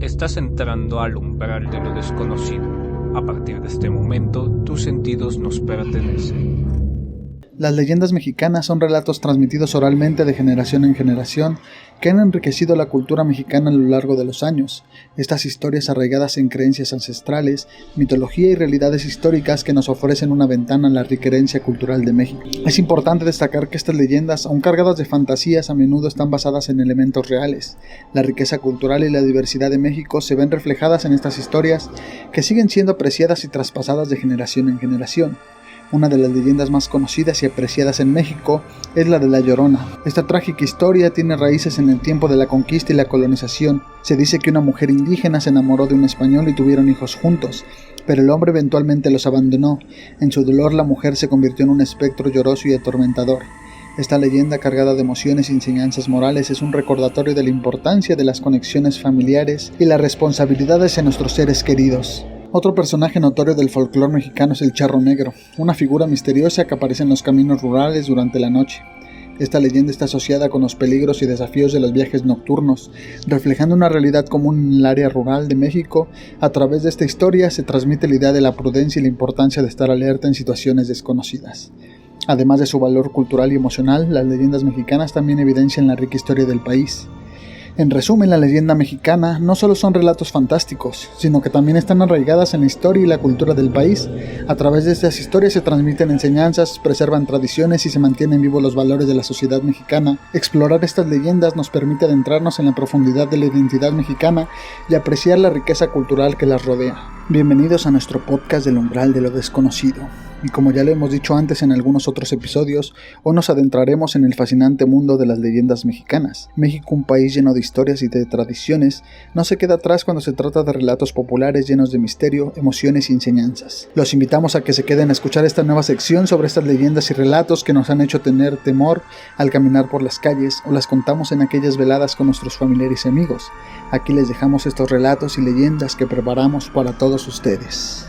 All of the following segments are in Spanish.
Estás entrando al umbral de lo desconocido. A partir de este momento, tus sentidos nos pertenecen. Las leyendas mexicanas son relatos transmitidos oralmente de generación en generación que han enriquecido la cultura mexicana a lo largo de los años. Estas historias arraigadas en creencias ancestrales, mitología y realidades históricas que nos ofrecen una ventana a la rica herencia cultural de México. Es importante destacar que estas leyendas, aun cargadas de fantasías, a menudo están basadas en elementos reales. La riqueza cultural y la diversidad de México se ven reflejadas en estas historias que siguen siendo apreciadas y traspasadas de generación en generación. Una de las leyendas más conocidas y apreciadas en México es la de La Llorona. Esta trágica historia tiene raíces en el tiempo de la conquista y la colonización. Se dice que una mujer indígena se enamoró de un español y tuvieron hijos juntos, pero el hombre eventualmente los abandonó. En su dolor, la mujer se convirtió en un espectro lloroso y atormentador. Esta leyenda, cargada de emociones y enseñanzas morales, es un recordatorio de la importancia de las conexiones familiares y las responsabilidades en nuestros seres queridos. Otro personaje notorio del folclore mexicano es el Charro Negro, una figura misteriosa que aparece en los caminos rurales durante la noche. Esta leyenda está asociada con los peligros y desafíos de los viajes nocturnos, reflejando una realidad común en el área rural de México. A través de esta historia se transmite la idea de la prudencia y la importancia de estar alerta en situaciones desconocidas. Además de su valor cultural y emocional, las leyendas mexicanas también evidencian la rica historia del país. En resumen, la leyenda mexicana no solo son relatos fantásticos, sino que también están arraigadas en la historia y la cultura del país. A través de estas historias se transmiten enseñanzas, preservan tradiciones y se mantienen vivos los valores de la sociedad mexicana. Explorar estas leyendas nos permite adentrarnos en la profundidad de la identidad mexicana y apreciar la riqueza cultural que las rodea. Bienvenidos a nuestro podcast del umbral de lo desconocido. Y como ya lo hemos dicho antes en algunos otros episodios, hoy nos adentraremos en el fascinante mundo de las leyendas mexicanas. México, un país lleno de historias y de tradiciones, no se queda atrás cuando se trata de relatos populares llenos de misterio, emociones y enseñanzas. Los invitamos a que se queden a escuchar esta nueva sección sobre estas leyendas y relatos que nos han hecho tener temor al caminar por las calles o las contamos en aquellas veladas con nuestros familiares y amigos. Aquí les dejamos estos relatos y leyendas que preparamos para todos ustedes.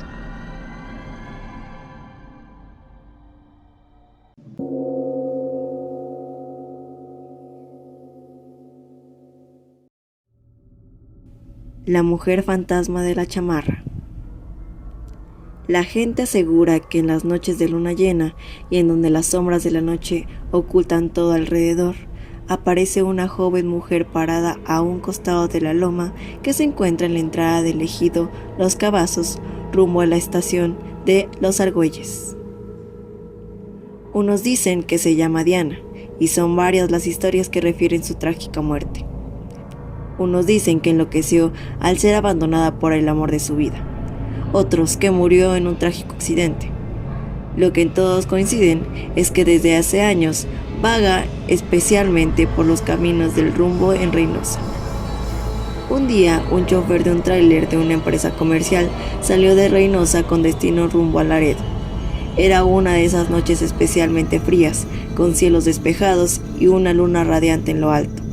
La mujer fantasma de la chamarra. La gente asegura que en las noches de luna llena y en donde las sombras de la noche ocultan todo alrededor, aparece una joven mujer parada a un costado de la loma que se encuentra en la entrada del ejido Los Cavazos, rumbo a la estación de Los Argüelles. Unos dicen que se llama Diana, y son varias las historias que refieren su trágica muerte. Unos dicen que enloqueció al ser abandonada por el amor de su vida, otros que murió en un trágico accidente. Lo que en todos coinciden es que desde hace años vaga especialmente por los caminos del rumbo en Reynosa. Un día, un chofer de un tráiler de una empresa comercial salió de Reynosa con destino rumbo a Laredo. Era una de esas noches especialmente frías, con cielos despejados y una luna radiante en lo alto.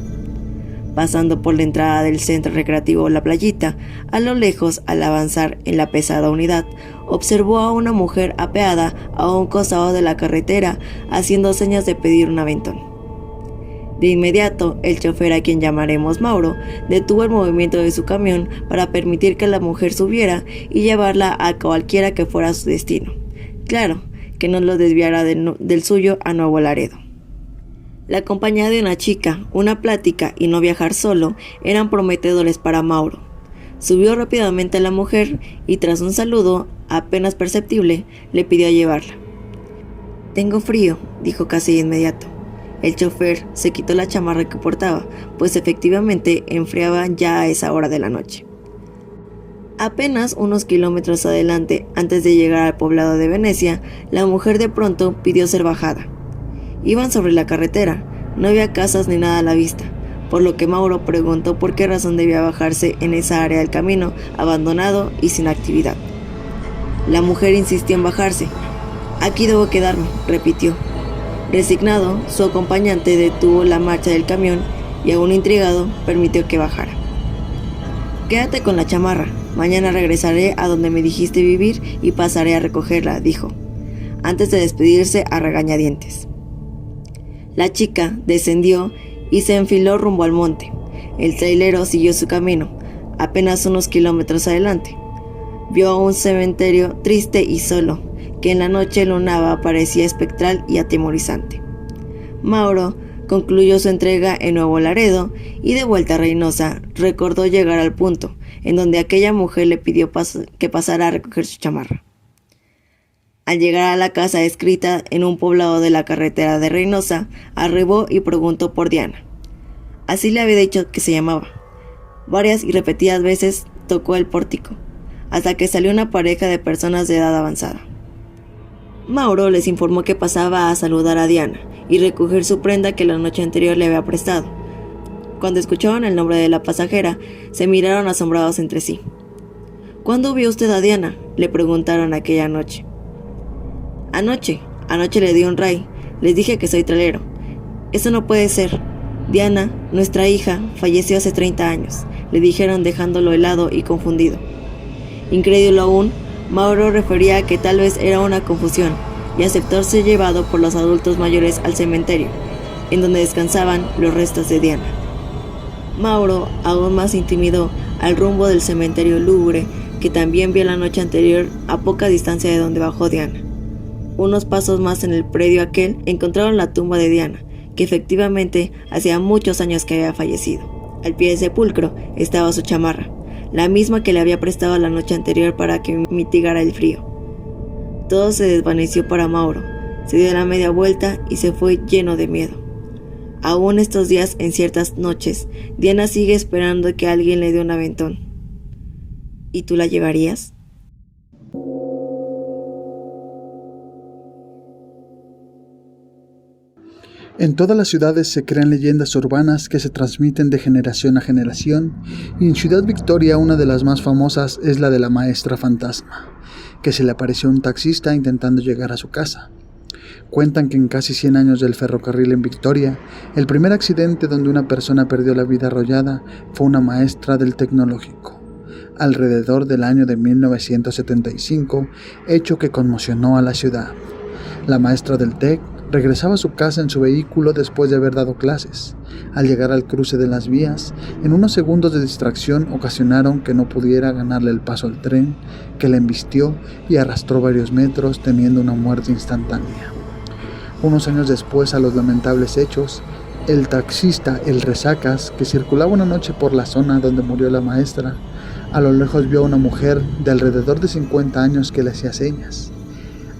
Pasando por la entrada del centro recreativo La Playita, a lo lejos, al avanzar en la pesada unidad, observó a una mujer apeada a un costado de la carretera, haciendo señas de pedir un aventón. De inmediato, el chofer, a quien llamaremos Mauro, detuvo el movimiento de su camión para permitir que la mujer subiera y llevarla a cualquiera que fuera su destino. Claro, que no lo desviara del suyo a Nuevo Laredo. La compañía de una chica, una plática y no viajar solo eran prometedores para Mauro. Subió rápidamente a la mujer y tras un saludo apenas perceptible le pidió llevarla. «Tengo frío», dijo casi de inmediato. El chofer se quitó la chamarra que portaba, pues efectivamente enfriaba ya a esa hora de la noche. Apenas unos kilómetros adelante, antes de llegar al poblado de Venecia, la mujer de pronto pidió ser bajada. Iban sobre la carretera, no había casas ni nada a la vista, por lo que Mauro preguntó por qué razón debía bajarse en esa área del camino, abandonado y sin actividad. La mujer insistió en bajarse. «Aquí debo quedarme», repitió. Resignado, su acompañante detuvo la marcha del camión y, aún intrigado, permitió que bajara. «Quédate con la chamarra, mañana regresaré a donde me dijiste vivir y pasaré a recogerla», dijo, antes de despedirse a regañadientes. La chica descendió y se enfiló rumbo al monte. El trailero siguió su camino. apenas unos kilómetros adelante. Vio un cementerio triste y solo, que en la noche lunaba parecía espectral y atemorizante. Mauro concluyó su entrega en Nuevo Laredo y de vuelta a Reynosa recordó llegar al punto en donde aquella mujer le pidió que pasara a recoger su chamarra. Al llegar a la casa descrita en un poblado de la carretera de Reynosa, arribó y preguntó por Diana. Así le había dicho que se llamaba. Varias y repetidas veces tocó el pórtico, hasta que salió una pareja de personas de edad avanzada. Mauro les informó que pasaba a saludar a Diana y recoger su prenda que la noche anterior le había prestado. Cuando escucharon el nombre de la pasajera, se miraron asombrados entre sí. ¿Cuándo vio usted a Diana?, le preguntaron aquella noche. Anoche le di un ray. Les dije que soy trailero. Eso no puede ser. Diana, nuestra hija, falleció hace 30 años, le dijeron dejándolo helado y confundido. Incrédulo aún, Mauro refería que tal vez era una confusión y aceptó ser llevado por los adultos mayores al cementerio, en donde descansaban los restos de Diana. Mauro aún más intimidó al rumbo del cementerio lúgubre que también vio la noche anterior a poca distancia de donde bajó Diana. Unos pasos más en el predio aquel encontraron la tumba de Diana, que efectivamente hacía muchos años que había fallecido. Al pie del sepulcro estaba su chamarra, la misma que le había prestado la noche anterior para que mitigara el frío. Todo se desvaneció para Mauro, se dio la media vuelta y se fue lleno de miedo. Aún estos días, en ciertas noches, Diana sigue esperando que alguien le dé un aventón. ¿Y tú la llevarías? En todas las ciudades se crean leyendas urbanas que se transmiten de generación a generación, y en Ciudad Victoria una de las más famosas es la de la maestra fantasma, que se le apareció a un taxista intentando llegar a su casa. Cuentan que en casi 100 años del ferrocarril en Victoria, el primer accidente donde una persona perdió la vida arrollada fue una maestra del tecnológico, alrededor del año de 1975, hecho que conmocionó a la ciudad. La maestra del TEC regresaba a su casa en su vehículo después de haber dado clases. Al llegar al cruce de las vías, en unos segundos de distracción ocasionaron que no pudiera ganarle el paso al tren, que la embistió y arrastró varios metros, teniendo una muerte instantánea. Unos años después a los lamentables hechos, el taxista El Resacas, que circulaba una noche por la zona donde murió la maestra, a lo lejos vio a una mujer de alrededor de 50 años que le hacía señas.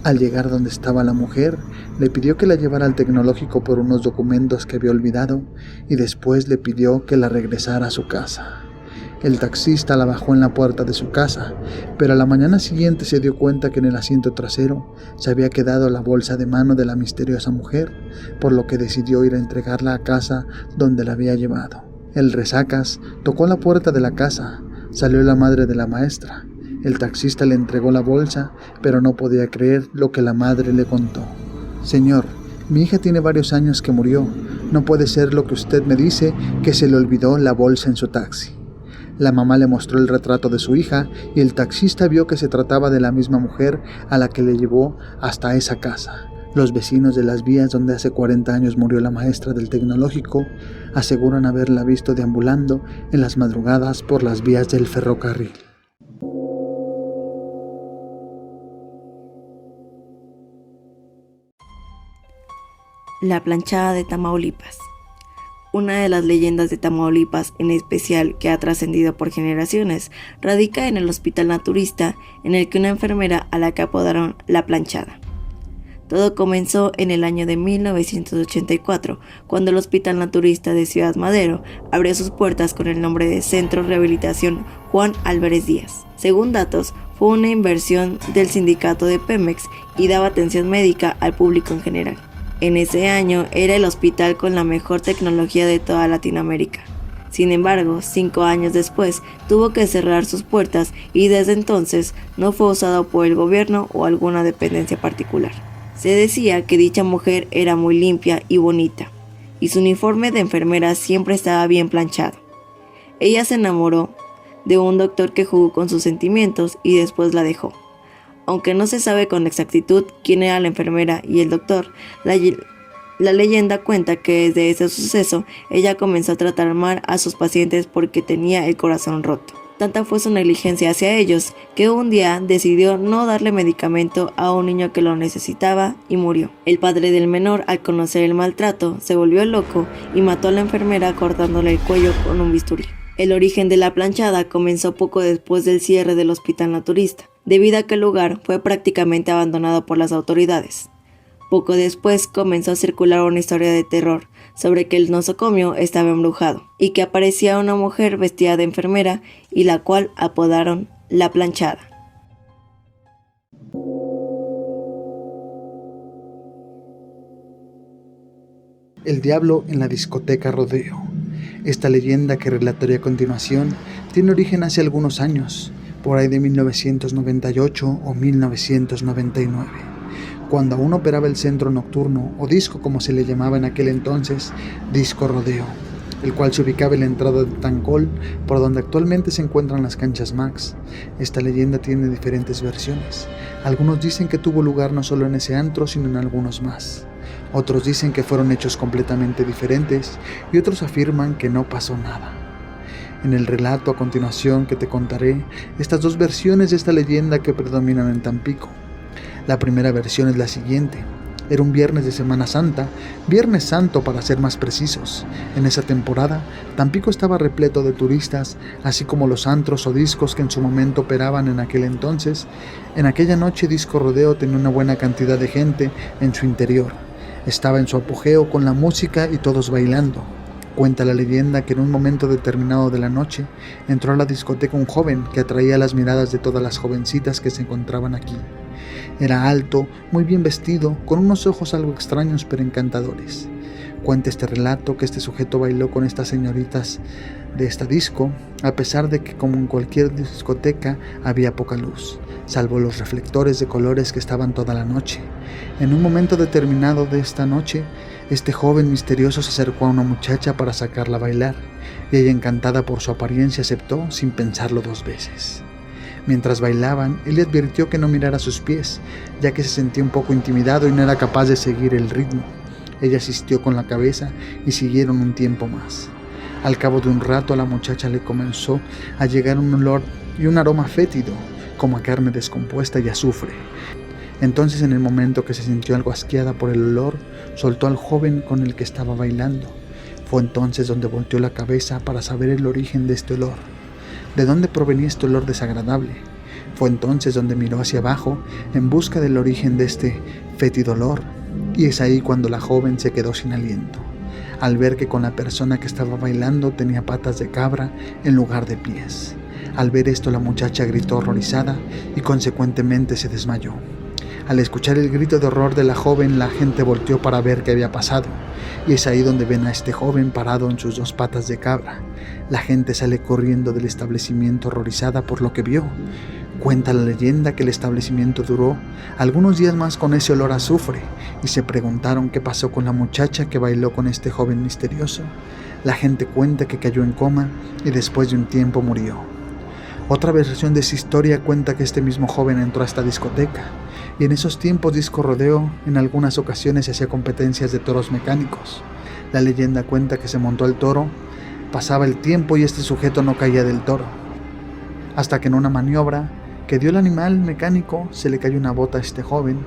Al llegar donde estaba la mujer, le pidió que la llevara al tecnológico por unos documentos que había olvidado y después le pidió que la regresara a su casa. El taxista la bajó en la puerta de su casa, pero a la mañana siguiente se dio cuenta que en el asiento trasero se había quedado la bolsa de mano de la misteriosa mujer, por lo que decidió ir a entregarla a casa donde la había llevado. El Resacas tocó la puerta de la casa, salió la madre de la maestra. El taxista le entregó la bolsa, pero no podía creer lo que la madre le contó. «Señor, mi hija tiene varios años que murió. No puede ser lo que usted me dice, que se le olvidó la bolsa en su taxi». La mamá le mostró el retrato de su hija y el taxista vio que se trataba de la misma mujer a la que le llevó hasta esa casa. Los vecinos de las vías donde hace 40 años murió la maestra del tecnológico aseguran haberla visto deambulando en las madrugadas por las vías del ferrocarril. La planchada de Tamaulipas. Una de las leyendas de Tamaulipas, en especial que ha trascendido por generaciones, radica en el hospital naturista en el que una enfermera a la que apodaron La Planchada. Todo comenzó en el año de 1984, cuando el Hospital Naturista de Ciudad Madero abrió sus puertas con el nombre de Centro Rehabilitación Juan Álvarez Díaz. Según datos, fue una inversión del sindicato de Pemex y daba atención médica al público en general. En ese año era el hospital con la mejor tecnología de toda Latinoamérica. Sin embargo, 5 años después tuvo que cerrar sus puertas y desde entonces no fue usado por el gobierno o alguna dependencia particular. Se decía que dicha mujer era muy limpia y bonita, y su uniforme de enfermera siempre estaba bien planchado. Ella se enamoró de un doctor que jugó con sus sentimientos y después la dejó. Aunque no se sabe con exactitud quién era la enfermera y el doctor, la leyenda cuenta que desde ese suceso ella comenzó a tratar mal a sus pacientes porque tenía el corazón roto. Tanta fue su negligencia hacia ellos que un día decidió no darle medicamento a un niño que lo necesitaba y murió. El padre del menor, al conocer el maltrato, se volvió loco y mató a la enfermera cortándole el cuello con un bisturí. El origen de la planchada comenzó poco después del cierre del hospital naturista, debido a que el lugar fue prácticamente abandonado por las autoridades. Poco después comenzó a circular una historia de terror sobre que el nosocomio estaba embrujado y que aparecía una mujer vestida de enfermera y la cual apodaron La Planchada. El diablo en la discoteca Rodeo. Esta leyenda que relataré a continuación tiene origen hace algunos años, por ahí de 1998 o 1999. Cuando aún operaba el centro nocturno, o disco como se le llamaba en aquel entonces, Disco Rodeo, el cual se ubicaba en la entrada de Tancol, por donde actualmente se encuentran las canchas Max. Esta leyenda tiene diferentes versiones. Algunos dicen que tuvo lugar no solo en ese antro, sino en algunos más. Otros dicen que fueron hechos completamente diferentes, y otros afirman que no pasó nada. En el relato a continuación que te contaré, estas dos versiones de esta leyenda que predominan en Tampico. La primera versión es la siguiente. Era un viernes de Semana Santa, Viernes Santo para ser más precisos. En esa temporada, Tampico estaba repleto de turistas, así como los antros o discos que en su momento operaban en aquel entonces. En aquella noche Disco Rodeo tenía una buena cantidad de gente en su interior. Estaba en su apogeo con la música y todos bailando. Cuenta la leyenda que en un momento determinado de la noche entró a la discoteca un joven que atraía las miradas de todas las jovencitas que se encontraban aquí. Era alto, muy bien vestido, con unos ojos algo extraños pero encantadores. Cuenta este relato que este sujeto bailó con estas señoritas de esta disco, a pesar de que como en cualquier discoteca había poca luz, salvo los reflectores de colores que estaban toda la noche. En un momento determinado de esta noche, este joven misterioso se acercó a una muchacha para sacarla a bailar, y ella, encantada por su apariencia, aceptó sin pensarlo dos veces. Mientras bailaban, él le advirtió que no mirara sus pies, ya que se sentía un poco intimidado y no era capaz de seguir el ritmo. Ella asistió con la cabeza y siguieron un tiempo más. Al cabo de un rato a la muchacha le comenzó a llegar un olor y un aroma fétido, como a carne descompuesta y azufre. Entonces, en el momento que se sintió algo asqueada por el olor, soltó al joven con el que estaba bailando. Fue entonces donde volteó la cabeza para saber el origen de este olor. ¿De dónde provenía este olor desagradable? Fue entonces donde miró hacia abajo en busca del origen de este fétido olor, y es ahí cuando la joven se quedó sin aliento, al ver que con la persona que estaba bailando tenía patas de cabra en lugar de pies. Al ver esto, la muchacha gritó horrorizada y consecuentemente se desmayó. Al escuchar el grito de horror de la joven, la gente volteó para ver qué había pasado, y es ahí donde ven a este joven parado en sus dos patas de cabra. La gente sale corriendo del establecimiento horrorizada por lo que vio. Cuenta la leyenda que el establecimiento duró algunos días más con ese olor a azufre, y se preguntaron qué pasó con la muchacha que bailó con este joven misterioso. La gente cuenta que cayó en coma y después de un tiempo murió. Otra versión de esa historia cuenta que este mismo joven entró a esta discoteca, y en esos tiempos Disco Rodeo en algunas ocasiones se hacía competencias de toros mecánicos. La leyenda cuenta que se montó al toro, pasaba el tiempo y este sujeto no caía del toro, hasta que en una maniobra que dio el animal mecánico se le cayó una bota a este joven.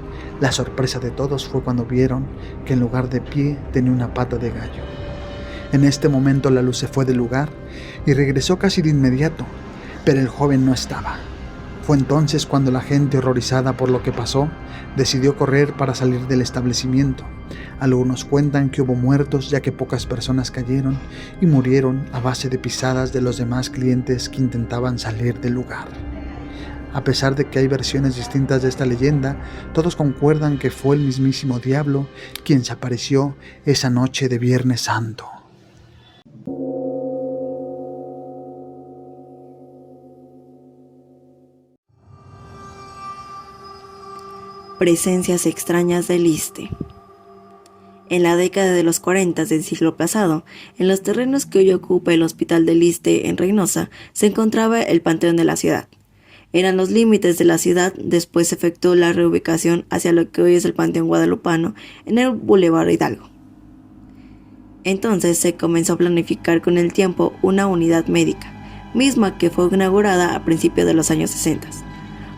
La sorpresa de todos fue cuando vieron que en lugar de pie tenía una pata de gallo. En este momento la luz se fue del lugar y regresó casi de inmediato, pero el joven no estaba. Fue entonces cuando la gente, horrorizada por lo que pasó, decidió correr para salir del establecimiento. Algunos cuentan que hubo muertos ya que pocas personas cayeron y murieron a base de pisadas de los demás clientes que intentaban salir del lugar. A pesar de que hay versiones distintas de esta leyenda, todos concuerdan que fue el mismísimo diablo quien se apareció esa noche de Viernes Santo. Presencias extrañas del Iste. En la década de los 40 del siglo pasado, en los terrenos que hoy ocupa el Hospital del Iste en Reynosa, se encontraba el Panteón de la ciudad. Eran los límites de la ciudad, después se efectuó la reubicación hacia lo que hoy es el Panteón Guadalupano, en el Boulevard Hidalgo. Entonces se comenzó a planificar con el tiempo una unidad médica, misma que fue inaugurada a principios de los años 60.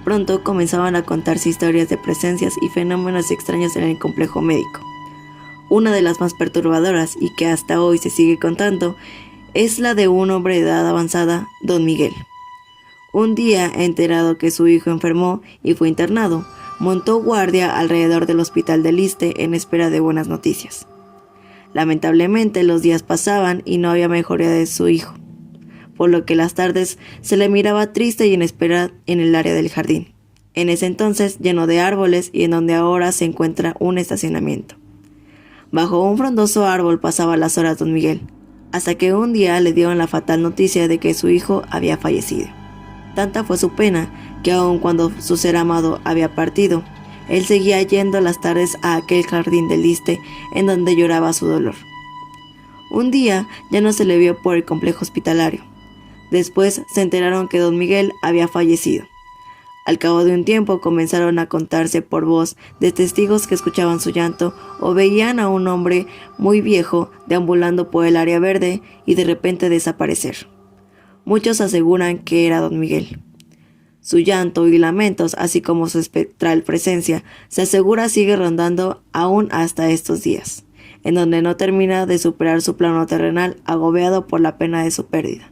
Pronto comenzaban a contarse historias de presencias y fenómenos extraños en el complejo médico. Una de las más perturbadoras, y que hasta hoy se sigue contando, es la de un hombre de edad avanzada, don Miguel. Un día, enterado que su hijo enfermó y fue internado, montó guardia alrededor del hospital del Iste en espera de buenas noticias. Lamentablemente los días pasaban y no había mejoría de su hijo, por lo que las tardes se le miraba triste y en espera en el área del jardín, en ese entonces lleno de árboles y en donde ahora se encuentra un estacionamiento. Bajo un frondoso árbol pasaba las horas don Miguel, hasta que un día le dieron la fatal noticia de que su hijo había fallecido. Tanta fue su pena que aun cuando su ser amado había partido, él seguía yendo las tardes a aquel jardín del Iste en donde lloraba su dolor. Un día ya no se le vio por el complejo hospitalario. Después se enteraron que don Miguel había fallecido. Al cabo de un tiempo comenzaron a contarse por voz de testigos que escuchaban su llanto o veían a un hombre muy viejo deambulando por el área verde y de repente desaparecer. Muchos aseguran que era don Miguel. Su llanto y lamentos, así como su espectral presencia, se asegura sigue rondando aún hasta estos días, en donde no termina de superar su plano terrenal agobiado por la pena de su pérdida.